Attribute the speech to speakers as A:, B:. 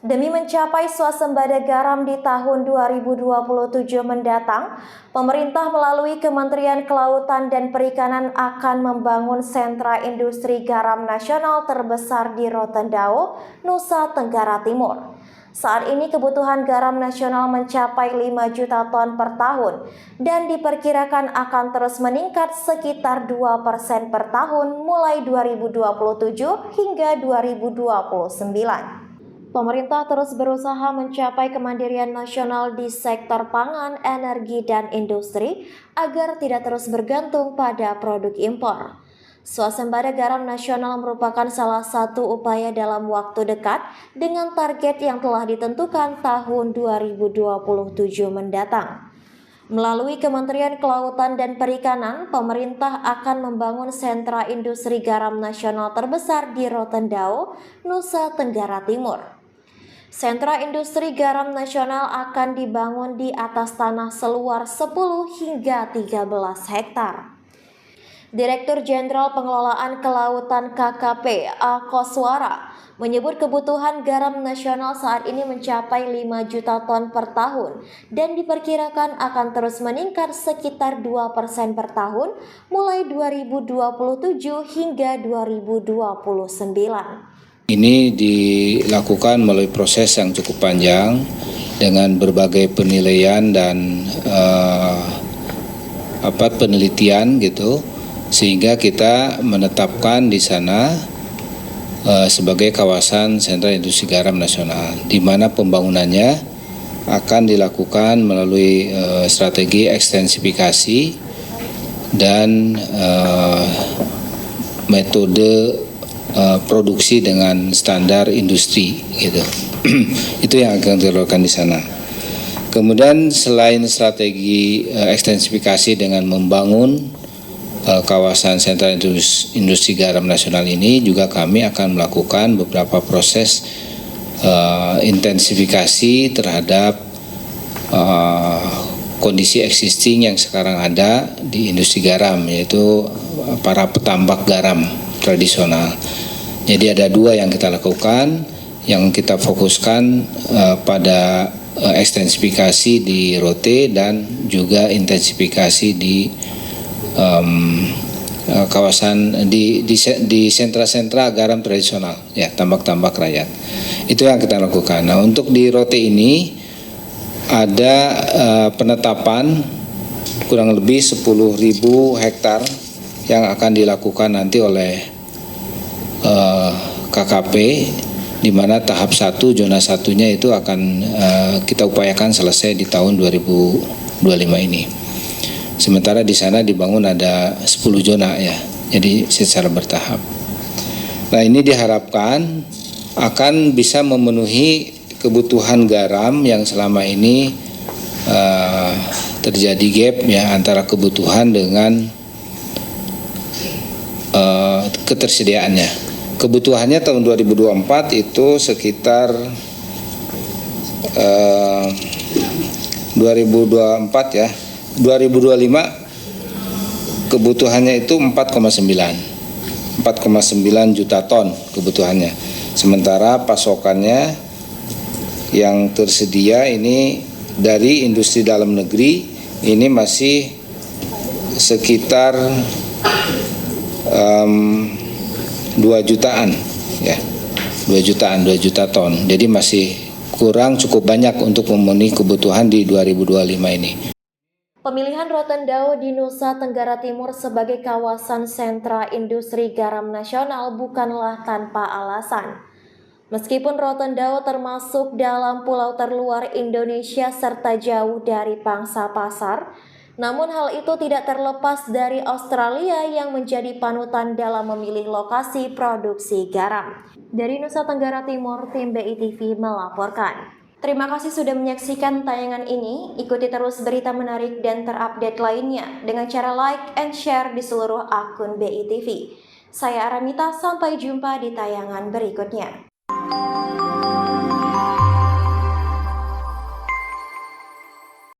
A: Demi mencapai swasembada garam di tahun 2027 mendatang, pemerintah melalui Kementerian Kelautan dan Perikanan akan membangun sentra industri garam nasional terbesar di Rotendao, Nusa Tenggara Timur. Saat ini kebutuhan garam nasional mencapai 5 juta ton per tahun dan diperkirakan akan terus meningkat sekitar 2% per tahun mulai 2027 hingga 2029. Pemerintah terus berusaha mencapai kemandirian nasional di sektor pangan, energi, dan industri agar tidak terus bergantung pada produk impor. Swasembada garam nasional merupakan salah satu upaya dalam waktu dekat dengan target yang telah ditentukan tahun 2027 mendatang. Melalui Kementerian Kelautan dan Perikanan, pemerintah akan membangun sentra industri garam nasional terbesar di Rotendao, Nusa Tenggara Timur. Sentra industri garam nasional akan dibangun di atas tanah seluas 10 hingga 13 hektar. Direktur Jenderal Pengelolaan Kelautan KKP A. Koswara menyebut kebutuhan garam nasional saat ini mencapai 5 juta ton per tahun dan diperkirakan akan terus meningkat sekitar 2% per tahun mulai 2027 hingga 2029.
B: Ini dilakukan melalui proses yang cukup panjang dengan berbagai penilaian dan penelitian gitu, sehingga kita menetapkan di sana sebagai kawasan sentra industri garam nasional, di mana pembangunannya akan dilakukan melalui strategi ekstensifikasi dan metode produksi dengan standar industri gitu. Itu yang akan dilakukan di sana. Kemudian selain strategi ekstensifikasi dengan membangun kawasan sentra industri garam nasional ini, juga kami akan melakukan beberapa proses intensifikasi terhadap kondisi existing yang sekarang ada di industri garam, yaitu para petambak garam tradisional. Jadi ada dua yang kita lakukan, yang kita fokuskan pada ekstensifikasi di Rote dan juga intensifikasi di kawasan di sentra-sentra garam tradisional, ya, tambak-tambak rakyat. Itu yang kita lakukan. Nah, untuk di Rote ini ada penetapan kurang lebih 10.000 hektar yang akan dilakukan nanti oleh KKP, di mana tahap 1 zona satunya itu akan kita upayakan selesai di tahun 2025 ini. Sementara di sana dibangun ada 10 zona ya, jadi secara bertahap. Nah, ini diharapkan akan bisa memenuhi kebutuhan garam yang selama ini terjadi gap ya antara kebutuhan dengan ketersediaannya. Kebutuhannya tahun 2024 itu sekitar 2024 ya. 2025 kebutuhannya itu 4,9 juta ton kebutuhannya. Sementara pasokannya yang tersedia ini dari industri dalam negeri ini masih sekitar 2 jutaan ya, 2 juta ton. Jadi masih kurang cukup banyak untuk memenuhi kebutuhan di 2025 ini.
A: Pemilihan Rotendao di Nusa Tenggara Timur sebagai kawasan sentra industri garam nasional bukanlah tanpa alasan. Meskipun Rotendao termasuk dalam pulau terluar Indonesia serta jauh dari pangsa pasar, namun hal itu tidak terlepas dari Australia yang menjadi panutan dalam memilih lokasi produksi garam. Dari Nusa Tenggara Timur, tim BITV melaporkan. Terima kasih sudah menyaksikan tayangan ini. Ikuti terus berita menarik dan terupdate lainnya dengan cara like and share di seluruh akun BITV. Saya Aramita, sampai jumpa di tayangan berikutnya.